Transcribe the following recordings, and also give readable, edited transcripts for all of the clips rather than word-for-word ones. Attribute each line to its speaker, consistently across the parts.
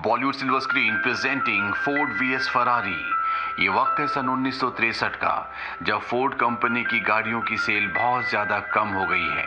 Speaker 1: Bollywood silver screen presenting Ford VS Ferrari. ये वक्त है सन 1963 का, जब फोर्ड कंपनी की गाड़ियों की सेल बहुत ज़्यादा कम हो गई है।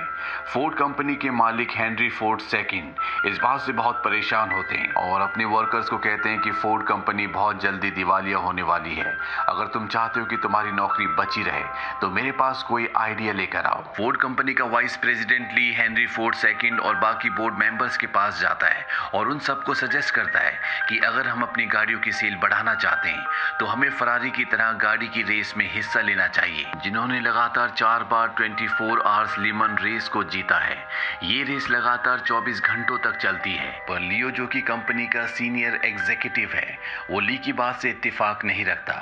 Speaker 1: फोर्ड कंपनी के मालिक हेनरी फोर्ड सेकंड इस बात से बहुत परेशान होते हैं और अपने वर्कर्स को कहते हैं कि फोर्ड कंपनी बहुत जल्दी दिवालिया होने वाली है। अगर तुम चाहते हो कि तुम्हारी नौकरी बची रहे तो मेरे पास कोई आइडिया लेकर आओ। फोर्ड कंपनी का वाइस प्रेसिडेंट ली हेनरी फोर्ड सेकंड और बाकी बोर्ड मेंबर्स के पास जाता है और उन सबको सजेस्ट करता है कि अगर हम अपनी गाड़ियों की सेल बढ़ाना चाहते हैं तो हमें फरारी की तरह गाड़ी की रेस में हिस्सा लेना चाहिए, जिन्होंने लगातार 4 बार 24 आवर्स लीमन रेस को जीता है। ये रेस लगातार 24 घंटों तक चलती है, पर लियो जो कि कंपनी का सीनियर एग्जीक्यूटिव है, वो ली की बात से इत्तेफाक नहीं रखता।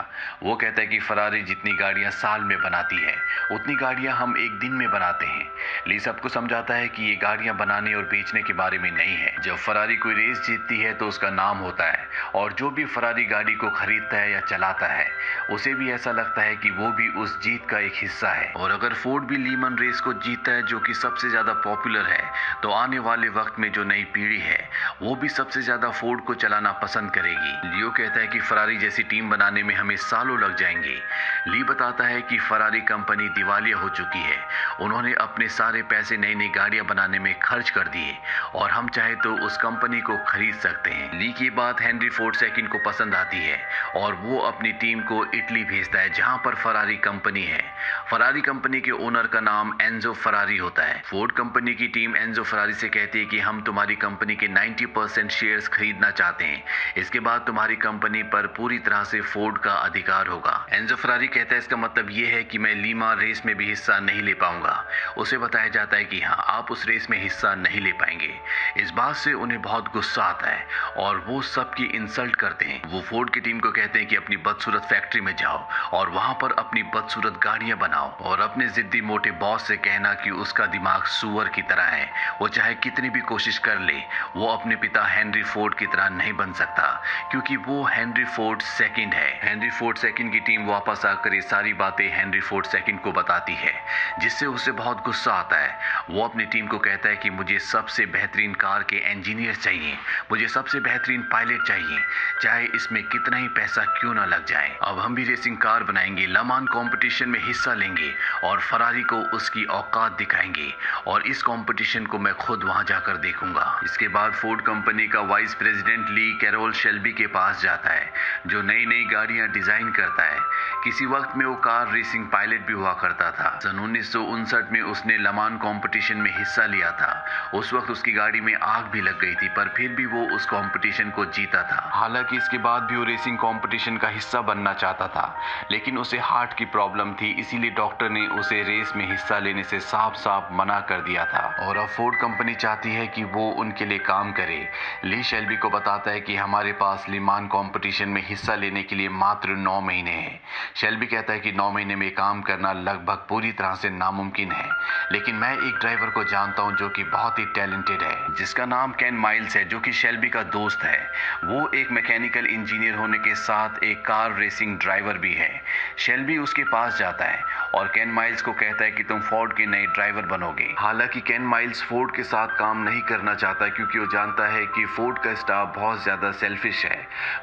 Speaker 1: वो कहता है कि फरारी जितनी गाड़ियां साल में बनाती है उतनी गाड़ियां हम एक दिन में बनाते हैं। ली सबको समझाता है कि ये गाड़ियां बनाने और बेचने के बारे में नहीं है। जब फरारी कोई रेस जीतती है तो उसका नाम होता है और जो भी फरारी गाड़ी को खरीदता है या चलाता है उसे भी ऐसा लगता है कि वो भी उस जीत का एक हिस्सा है। और अगर फोर्ड भी लीमन रेस को जीतता है, जो कि सबसे ज्यादा पॉपुलर है, तो आने वाले वक्त में जो नई पीढ़ी है वो भी सबसे ज्यादा फोर्ड को चलाना पसंद करेगी। लियो कहता है कि फरारी जैसी टीम बनाने में हमें सालों लग जाएंगे। ली बताता है कि फरारी कंपनी दिवालिया हो चुकी है, उन्होंने अपने सारे पैसे नई नई गाड़ियां बनाने में खर्च कर दिए और हम चाहे तो उस कंपनी को खरीद सकते हैं। ली की बात हेनरी फोर्ड सेकंड को पसंद आती है और वो अपनी टीम को इटली भेजता है, जहां पर फरारी कंपनी है। फरारी कंपनी के ओनर का नाम एंजो फरारी होता है। फोर्ड कंपनी की टीम एंजो फरारी से कहती है कि हम तुम्हारी कंपनी के 90% शेयर्स खरीदना चाहते हैं, इसके बाद तुम्हारी कंपनी पर पूरी तरह से फोर्ड का अधिकार होगा। एंजो फरारी कहता है इसका मतलब ये है कि मैं लीमा रेस में भी हिस्सा नहीं ले पाऊंगा। उसे बताया जाता है कि हाँ, आप उस रेस में हिस्सा नहीं ले पाएंगे। इस बात से उन्हें बहुत गुस्सा आता है और वो सबकी इंसल्ट करते हैं। वो फोर्ड की टीम को कहते हैं कि अपनी बदसूरत फैक्ट्री में जाओ और वहां पर अपनी बदसूरत गाड़ियां बनाओ और अपने जिद्दी मोटे बॉस से कहना कि उसका दिमाग सुअर की तरह है, वो चाहे कितनी भी कोशिश कर ले वो अपने पिता हेनरी फोर्ड की तरह नहीं बन सकता, क्योंकि वो हेनरी फोर्ड सेकंड है। हेनरी फोर्ड सेकंड की टीम वापस आकर ये सारी बातें हेनरी फोर्ड सेकंड को बताती है, जिससे उसे बहुत गुस्सा आता है। वो अपनी टीम को कहता है कि मुझे सबसे बेहतरीन कार के इंजीनियर चाहिए, मुझे सबसे बेहतरीन पायलट चाहिए, चाहे इसमें कितना ही पैसा क्यों ना लग जाए। अब हम भी रेसिंग कार बनाएंगे, लमान कंपटीशन में हिस्सा लेंगे और फरारी को उसकी औकात दिखाएंगे और इस कंपटीशन को मैं खुद वहां जाकर देखूंगा। इसके बाद फोर्ड कंपनी का वाइस प्रेसिडेंट ली कैरोल शेल्बी के पास जाता है, जो नई नई गाड़ियां डिजाइन करता है। किसी वक्त में वो कार रेसिंग पायलट भी हुआ करता था। सन 1959 में उसने लमान कंपटीशन में हिस्सा लिया था। उस वक्त उसकी गाड़ी में आग भी लग गई थी, पर फिर भी वो उस कंपटीशन को जीता था। हालांकि इसके बाद भी वो रेसिंग कंपटीशन का हिस्सा बनना चाहता था, लेकिन उसे हार्ट की प्रॉब्लम थी, इसीलिए डॉक्टर ने उसे रेस में हिस्सा लेने से साफ साफ मना कर दिया था। और अब फोर्ड कंपनी चाहती है कि वो उनके लिए काम करे। ली शेल्बी को बताता है कि हमारे पास लीमान कंपटीशन में हिस्सा लेने के लिए मात्र 9 महीने हैं। शेल्बी कहता है कि 9 महीने में काम करना लगभग पूरी तरह से नामुमकिन है, लेकिन मैं एक ड्राइवर को जानता हूं जो कि बहुत ही टैलेंटेड है, जिसका नाम केन माइल्स है, जो कि शेल्बी का दोस्त है। वो एक मैकेनिकल इंजीनियर होने के साथ एक कार रेसिंग ड्राइवर भी है। शेल्बी उसके पास जाता है और केन माइल्स को कहता है कि तुम फोर्ड के नए ड्राइवर बनोगे। हालांकि केन माइल्स फोर्ड के साथ काम नहीं करना चाहता, क्योंकि वो जानता है कि फोर्ड का स्टाफ बहुत ज्यादा सेल्फिश है,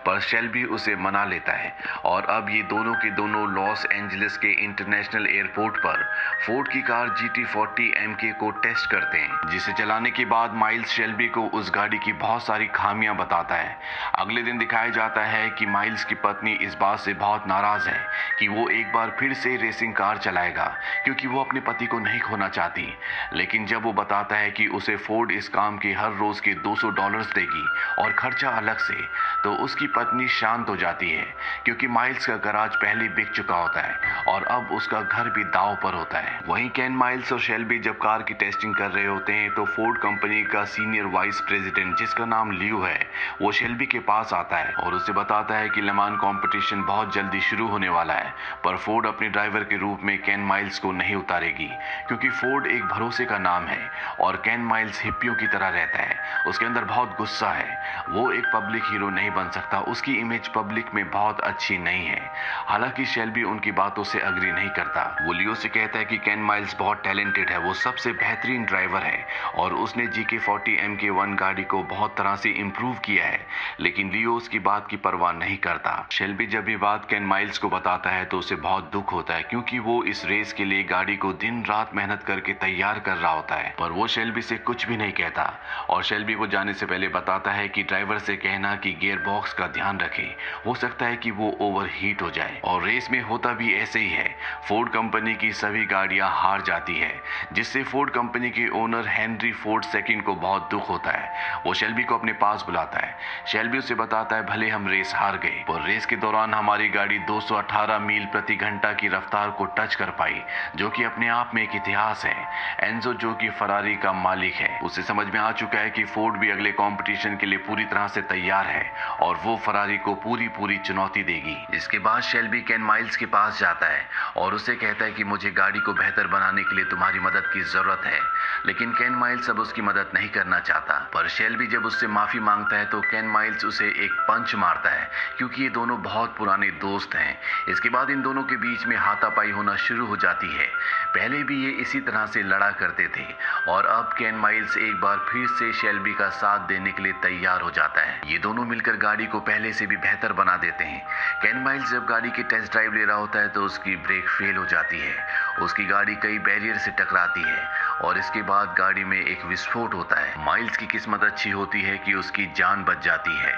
Speaker 1: पर शेल्बी उसे मना लेता है। और अब ये दोनों के दोनों लॉस एंजलिस के इंटरनेशनल एयरपोर्ट पर फोर्ड की कार GT40 MK को टेस्ट करते हैं, जिसे चलाने के बाद माइल्स शेल्बी को उस गाड़ी की बहुत सारी खामियां बताता है। अगले दिन दिखाया जाता है कि माइल्स की पत्नी इस बात से बहुत नाराज है कि वो एक बार फिर से रेसिंग कार चलाएगा, क्योंकि वो अपने पति को नहीं खोना चाहती। लेकिन जब वो बताता है कि उसे फोर्ड इस काम के हर रोज के $200 देगी और खर्चा अलग से, तो उसकी पत्नी शांत हो जाती है, क्योंकि माइल्स का गराज पहले बिक चुका होता है और अब उसका घर भी दांव पर होता है। वहीं केन माइल्स और शेल्बी जब कार की टेस्टिंग कर रहे होते हैं तो फोर्ड कंपनी का सीनियर वाइस प्रेसिडेंट, जिसका नाम लियो है, वो शेल्बी के पास आता है और उसे बताता है कि लेमान कंपटीशन बहुत जल्दी शुरू होने वाला है, पर फोर्ड अपने ड्राइवर के रूप में केन माइल्स को नहीं उतारेगी, क्योंकि फोर्ड एक भरोसे का नाम है और केन माइल्स हिप्पियों की तरह रहता है। उसके अंदर बहुत गुस्सा है, वो एक पब्लिक हीरो नहीं बन सकता, उसकी इमेज पब्लिक में बहुत अच्छी नहीं है। हालांकि शेल्बी उनकी बातों से अग्री नहीं करता। वो लियो से कहता है कि केन माइल्स बहुत टैलेंटेड है, वो सबसे बेहतरीन ड्राइवर है और उसने GK40 MK1 गाड़ी को बहुत तरह से इम्प्रूव किया है, लेकिन लियो उसकी बात की परवाह नहीं करता। शेल्बी जब ये बात केन माइल्स को बताता है तो उसे बहुत दुख होता है, क्योंकि वो इस रेस के लिए गाड़ी को दिन रात मेहनत करके तैयार कर रहा होता है, पर वो शेल्बी से कुछ भी नहीं कहता और शेल्बी को जाने से पहले बताता है कि ड्राइवर से कहना कि गियर बॉक्स का ध्यान रखे, हो सकता है कि वो ओवरहीट हो जाए। और रेस में होता भी ऐसे ही है। फोर्ड कंपनी की सभी गाड़ियां हार जाती है, जिससे फोर्ड कंपनी के ओनर हेनरी फोर्ड सेकंड को बहुत दुख होता है। वो शेल्बी को अपने पास बुलाता है। शेल्बी उसे बताता है भले हम रेस हार गए, पर रेस के दौरान हमारी गाड़ी 218 मील प्रति घंटा की रफ्तार को टच कर पाई, जो कि अपने आप में एक इतिहास है। एंजो, जो कि फरारी का मालिक है, उसे समझ में आ चुका है कि फोर्ड भी अगले कंपटीशन के लिए पूरी तरह से तैयार है और वो फरारी को पूरी चुनौती देगी। इसके बाद शेल्बी केन माइल्स के पास जाता है और उसे कहता है कि मुझे गाड़ी को बेहतर बनाने के लिए तुम्हारी मदद की जरूरत है, लेकिन केन माइल्स अब उसकी मदद नहीं करना चाहता। पर शेल्बी जब उससे माफी मांगता है तो केन माइल्स उसे एक पंच मारता है, क्योंकि ये दोनों बहुत पुराने दोस्त हैं। इसके बाद इन दोनों के बीच में हाथापाई होना शुरू हो जाती है। पहले भी ये इसी तरह से लड़ा करते थे और अब केन माइल्स एक बार फिर से शेल्बी का साथ देने के लिए तैयार हो जाता है। ये दोनों मिलकर गाड़ी को पहले से भी बेहतर बना देते हैं। केन माइल्स जब गाड़ी की टेस्ट ड्राइव ले रहा होता है तो उसकी ब्रेक फेल हो जाती है। उसकी गाड़ी कई बैरियर से टकराती है और इसके बाद गाड़ी में एक विस्फोट होता है। माइल्स की किस्मत अच्छी होती है कि उसकी जान बच जाती है।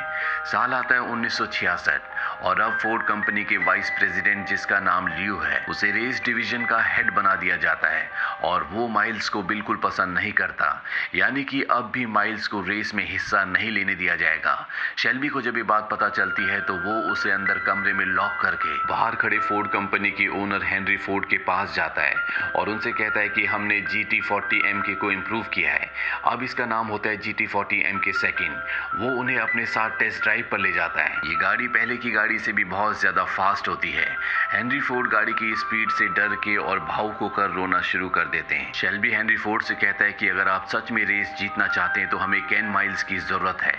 Speaker 1: साल आता है 1966 और अब फोर्ड कंपनी के वाइस प्रेसिडेंट, जिसका नाम लियो है, उसे रेस डिवीजन का हेड बना दिया जाता है और वो माइल्स को बिल्कुल पसंद नहीं करता। यानी कि अब भी माइल्स को रेस में हिस्सा नहीं लेने दिया जाएगा। शेल्बी को जब ये बात पता चलती है तो वो उसे अंदर कमरे में लॉक करके बाहर खड़े फोर्ड कंपनी के ओनर हेनरी फोर्ड के पास जाता है और उनसे कहता है कि हमने GT40 MK को इम्प्रूव किया है, अब इसका नाम होता है GT40 MK सेकंड। वो उन्हें अपने साथ टेस्ट ड्राइव पर ले जाता है। ये गाड़ी पहले की गाड़ी से भी बहुत ज्यादा फास्ट होती है। हेनरी फोर्ड गाड़ी की स्पीड से डर के और भावुक होकर रोना शुरू कर देते हैं। शेल्बी हेनरी फोर्ड से कहता है कि अगर आप सच में रेस जीतना चाहते हैं तो हमें केन माइल्स की जरूरत है,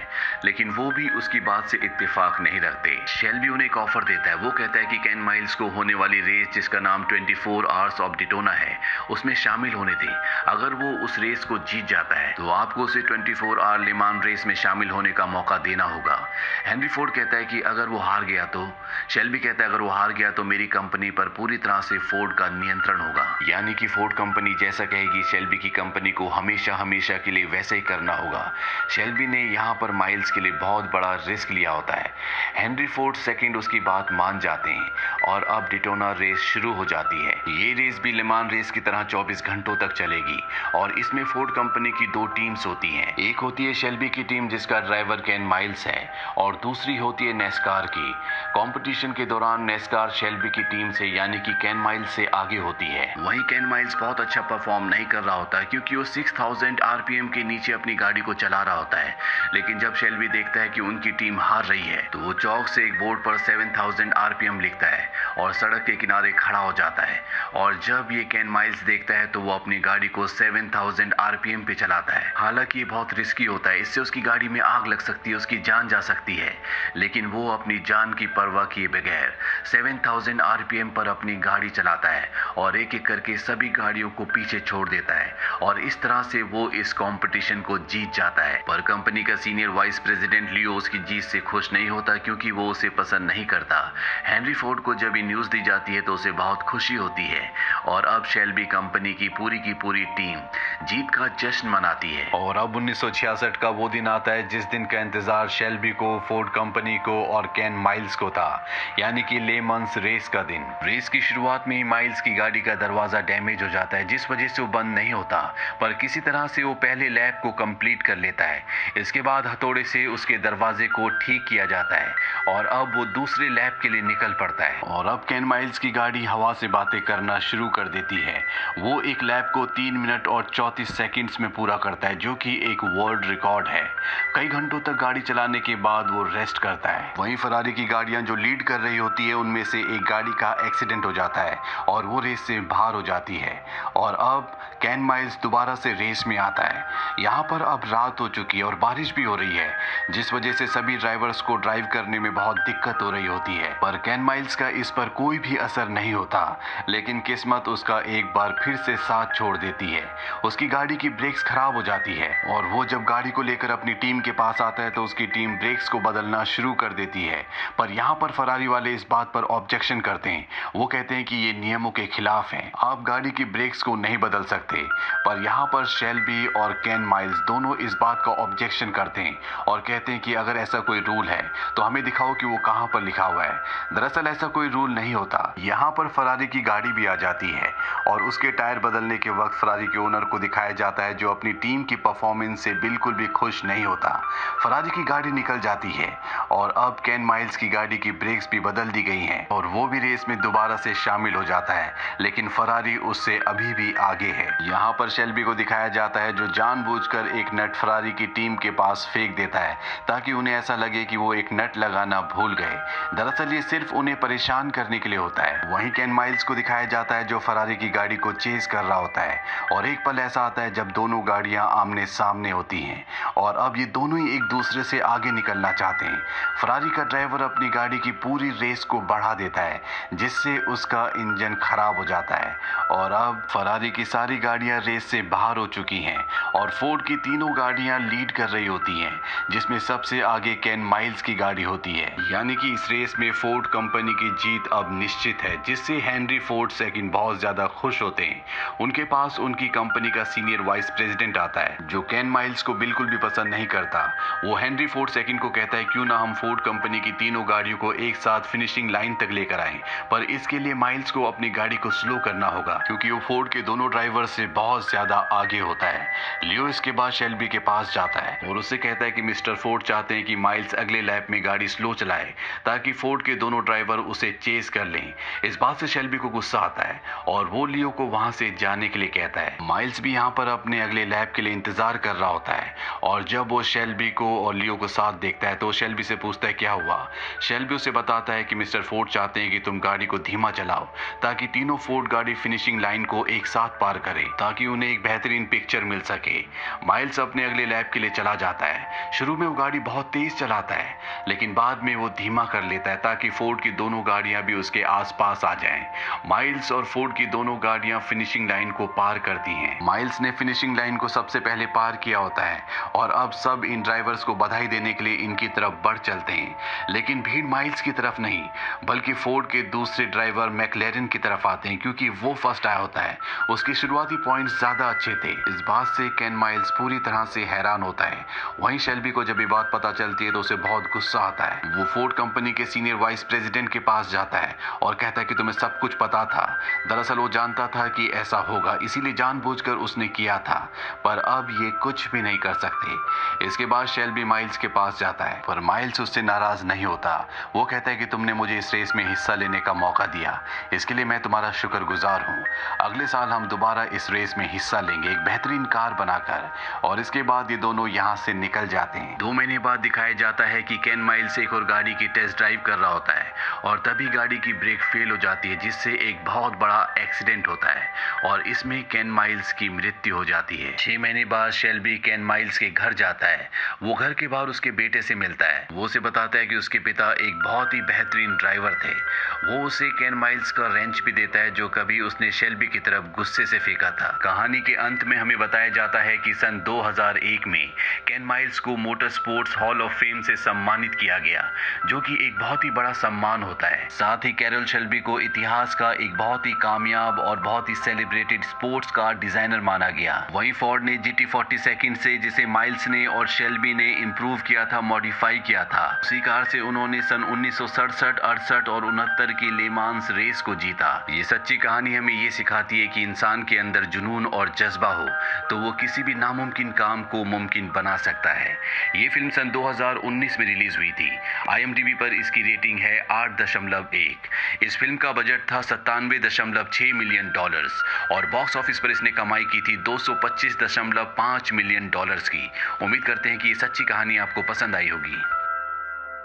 Speaker 1: लेकिन वो भी उसकी बात से इत्तेफाक नहीं रखते। शेल्बी उन्हें एक ऑफर देता है। वो कहता है कि केन माइल्स को होने वाली रेस, जिसका नाम 24 आवर्स ऑफ डिटोना है, उसमें शामिल होने दें। अगर वो उस रेस को जीत जाता है तो आपको उसे 24 आवर ले मान रेस में शामिल होने का मौका देना होगा। हेनरी फोर्ड कहता है कि अगर वो हार गया तो? शेल्बी कहता है अगर वो हार गया तो मेरी कंपनी पर पूरी तरह से फोर्ड का नियंत्रण होगा। यानी कि फोर्ड कंपनी जैसा कहेगी शेल्बी की कंपनी को हमेशा के लिए वैसे ही करना होगा। शेल्बी ने यहाँ पर माइल्स के लिए बहुत बड़ा रिस्क लिया होता है। हेनरी फोर्ड सेकंड उसकी बात मान जाते हैं और अब डिटोना रेस शुरू हो जाती है। ये रेस भी लेमान रेस की तरह 24 घंटों तक चलेगी और इसमें फोर्ड कंपनी की दो टीम्स होती हैं। एक होती है शेल्बी की टीम, जिसका ड्राइवर केन माइल्स है, और दूसरी होती है नेस्कार की। कंपटीशन के दौरान नेस्कार शेल्बी की टीम से यानी कि केन माइल्स से आगे होती है। वहीं केन माइल्स बहुत अच्छा परफॉर्म नहीं कर रहा होता है, क्योंकि वो 6000 RPM के नीचे अपनी गाड़ी को चला रहा होता है। लेकिन जब शेल्बी देखता है कि उनकी टीम हार रही है तो वो चौक से एक बोर्ड पर 7000 RPM लिखता है और सड़क के किनारे खड़ा हो जाता है। और जब ये केन माइल्स देखता है तो वो अपनी गाड़ी को 7000 RPM पे चलाता है। हालांकि ये बहुत रिस्की होता है, इससे उसकी गाड़ी में आग लग सकती है, उसकी जान जा सकती है, लेकिन वो अपनी जान की परवाह किए बगैर 7000 RPM पर अपनी गाड़ी चलाता है और एक एक करके सभी गाड़ियों को पीछे छोड़ देता है और इस तरह से वो इस कंपटीशन को जीत जाता है। पर कंपनी का सीनियर वाइस प्रेसिडेंट लियो उसकी जीत से खुश नहीं होता, क्योंकि वो उसे पसंद नहीं करता। हेनरी फोर्ड को जब ये न्यूज़ दी जाती है तो उसे बहुत खुशी होती है और अब शेल्बी कंपनी की पूरी टीम जीत का जश्न मनाती है। और अब 1966 का वो दिन आता है जिस दिन का इंतजार शेल्बी को, फोर्ड कंपनी को और केन माइल्स को था, यानी कि ले मन्स रेस का दिन। रेस की शुरुआत में ही माइल्स की गाड़ी का दरवाजा डैमेज हो जाता है, जिस वजह से वो बंद नहीं होता, पर किसी तरह से वो पहले लैप को कंप्लीट कर लेता है। इसके बाद हथौड़े से उसके दरवाजे को ठीक किया जाता है और अब वो दूसरे लैप के लिए निकल पड़ता है। और अब केन माइल्स की गाड़ी हवा से बातें करना शुरू कर देती है। वो एक लैप को 3 मिनट और 34 सेकंड्स में पूरा करता है, जो कि एक वर्ल्ड रिकॉर्ड है। कई घंटों तक गाड़ी चलाने के बाद वो रेस्ट करता है। वहीं फरारी की गाड़ियां जो लीड कर रही होती है, उनमें से एक गाड़ी का एक्सीडेंट हो जाता है और वो रेस से बाहर हो जाती है। और अब केन माइल्स दोबारा से रेस में आता है। यहाँ पर अब रात हो चुकी है और बारिश भी हो रही है, जिस वजह से सभी ड्राइवर्स को ड्राइव करने में बहुत दिक्कत हो रही होती है। पर केन माइल्स का इस पर कोई भी असर नहीं होता, लेकिन किस्मत उसका एक बार फिर से साथ छोड़ देती है। उसकी गाड़ी की ब्रेक्स खराब हो जाती है और वो जब गाड़ी को लेकर अपनी टीम के पास आता है तो उसकी टीम ब्रेक्स को बदलना शुरू कर देती है। पर यहाँ पर फरारी वाले इस बात पर ऑब्जेक्शन करते हैं। वो कहते हैं कि ये नियमों के खिलाफ है, आप गाड़ी की ब्रेक्स को नहीं बदल सकते। पर यहाँ पर शेल्बी और केन माइल्स दोनों इस बात का ऑब्जेक्शन करते हैं और कहते हैं कि अगर ऐसा कोई रूल है तो हमें दिखाओ कि वो कहाँ पर लिखा हुआ है। दरअसल ऐसा कोई रूल नहीं होता। यहाँ पर फरारी की गाड़ी भी आ जाती है और उसके टायर बदलने के वक्त फरारी के ओनर को दिखाया जाता है, जो अपनी टीम की परफॉर्मेंस से बिल्कुल भी खुश नहीं होता। फरारी की गाड़ी निकल जाती है और अब केन माइल्स की गाड़ी की ब्रेक्स भी बदल दी गई हैं और वो भी रेस में दोबारा से शामिल हो जाता है, लेकिन फरारी उससे अभी भी आगे है। यहाँ पर शेल्बी को दिखाया जाता है, जो जानबूझकर एक नट फरारी की टीम के पास फेंक देता है ताकि उन्हें ऐसा लगे कि वो एक नट लगाना भूल गए। दरअसल ये सिर्फ उन्हें परेशान करने के लिए होता है। वहीं केन माइल्स को दिखाया जाता है, जो फरारी की गाड़ी को चेज कर रहा होता है और एक पल ऐसा आता है जब दोनों गाड़ियां आमने सामने होती हैं और अब ये दोनों ही एक दूसरे से आगे निकलना चाहते हैं। फरारी का ड्राइवर अपनी गाड़ी की पूरी रेस को बढ़ा देता है, जिससे उसका इंजन खराब हो जाता है और अब फरारी की सारी गाड़ियां रेस से बाहर हो चुकी हैं और फोर्ड की तीनों गाड़ियां लीड कर रही होती हैं, जिसमें सबसे आगे केन माइल्स की गाड़ी होती है। यानी कि इस रेस में फोर्ड कंपनी की जीत अब निश्चित है, जिससे हेनरी फोर्ड सेकंड बहुत ज्यादा खुश होते हैं। उनके पास उनकी कंपनी का सीनियर वाइस प्रेसिडेंट आता है, जो केन माइल्स को बिल्कुल भी पसंद नहीं करता। वो हेनरी फोर्ड सेकंड को कहता है, क्यों ना हम फोर्ड कंपनी की तीनों गाड़ियों को एक साथ फिनिशिंग लाइन तक लेकर आएं, पर इसके लिए माइल्स को अपनी गाड़ी को स्लो करना होगा, क्योंकि वो फोर्ड के दोनों ड्राइवर से बहुत ज्यादा आगे होता है। लियो इसके बाद शेल्बी के पास जाता है और उससे कहता है कि मिस्टर फोर्ड चाहते हैं कि माइल्स अगले लैप में गाड़ी स्लो चलाए ताकि फोर्ड के दोनों ड्राइवर उसे चेस कर लें। इस बात से शेल्बी को गुस्सा आता है और वो लियो को वहां से जाने के लिए कहता है। माइल्स भी यहाँ पर अपने अगले लैप के लिए इंतजार कर रहा होता है और जब वो शेल्बी को और लियो को साथ देखता है तो शेल्बी से पूछता है क्या हुआ। शेल्बी उसे बताता है कि मिस्टर फोर्ड चाहते हैं कि तुम गाड़ी को धीमा चलाओ ताकि तीनों फोर्ड गाड़ी फिनिशिंग लाइन को एक साथ पार करे, ताकि उन्हें एक बेहतरीन पिक्चर मिल सके। माइल्स अपने अगले लैप के लिए चला जाता है। शुरू में वो गाड़ी बहुत तेज चलाता है, लेकिन बाद में वो धीमा कर लेता है ताकि फोर्ड की दोनों गाड़ियां भी उसके आसपास आ जाएं। माइल्स और फोर्ड की दोनों गाड़ियां फिनिशिंग लाइन को पार करती हैं। माइल्स ने फिनिशिंग लाइन को सबसे पहले पार किया होता है और अब सब इन ड्राइवर्स को बधाई देने के लिए इनकी तरफ बढ़ चलते हैं, लेकिन भीड़ माइल्स की तरफ नहीं बल्कि फोर्ड के दूसरे ड्राइवर मैकलेरन की तरफ आते हैं, क्योंकि वो फर्स्ट आया होता है। उसके शुरुआती पॉइंट्स ज्यादा अच्छे थे। इस बात से केन माइल्स पूरी तरह से हैरान होता है। वहीं शेल्बी को जब ये बात पता चलती है तो उसे बहुत गुस्सा आता है। वो फोर्ड कंपनी के सीनियर वाइस प्रेसिडेंट के पास जाता है और कहता है कि तुम्हें सब कुछ पता था। दरअसल वो जानता था कि ऐसा होगा, इसीलिए जानबूझकर उसने किया था, पर अब ये कुछ भी नहीं कर सकते। इसके बाद शेल्बी माइल्स के पास जाता है, पर माइल्स उससे नाराज नहीं होता। वो कहता है कि तुमने मुझे इस रेस में हिस्सा लेने का मौका दिया, इसके लिए मैं तुम्हारा शुक्रगुजार हूँ। अगले साल हम दोबारा इस रेस में हिस्सा लेंगे, एक बेहतरीन कार बनाकर। और इसके बाद ये दोनों यहाँ से निकल जाते हैं। 2 महीने बाद दिखाया जाता है कि केन माइल्स एक और गाड़ी की टेस्ट ड्राइव कर रहा होता है और तभी गाड़ी की ब्रेक फेल हो जाती है, जिससे एक बहुत बड़ा एक्सीडेंट होता है और इसमें केन माइल्स की मृत्यु हो जाती है। 6 महीने बाद शेल्बी केन माइल्स के घर जाता है। वो घर के बाहर उसके बेटे से मिलता है। वो उसे बताता है कि उसके पिता एक बहुत ही बेहतरीन ड्राइवर थे। वो उसे केन माइल्स का रेंच भी देता है, जो कभी उसने शेल्बी की तरफ गुस्से से फेंका था। कहानी के अंत में हमें बताया जाता है कि सन 2001 में केन माइल्स को motor sports hall of fame से सम्मानित किया गया, जो कि एक बहुत ही बड़ा सम्मान होता है। साथ ही कैरल शेल्बी को इतिहास का एक बहुत ही कामयाब और बहुत ही सेलिब्रेटेड स्पोर्ट्स कार डिजाइनर माना गया। वहीं फोर्ड ने GT40 सेकंड से, जिसे माइल्स ने और शेल्बी ने इंप्रूव किया था, मॉडिफाई किया था, उसी कार से उन्होंने सन 1967, 68 और 69 की ले मांस रेस को जीता। ये सच्ची कहानी हमें ये सिखाती है कि इंसान के अंदर जुनून और जज्बा हो तो वो किसी भी नामुमकिन काम को मुमकिन बना सकता है। ये फिल्म सन 2019 में रिलीज हुई थी। IMDb पर इसकी रेटिंग है 8.1। इस फिल्म का बजट था $97.6 मिलियन और बॉक्स ऑफिस पर इसने कमाई की थी $225.5 मिलियन की। उम्मीद करते हैं कि ये सच्ची कहानी आपको पसंद आई होगी।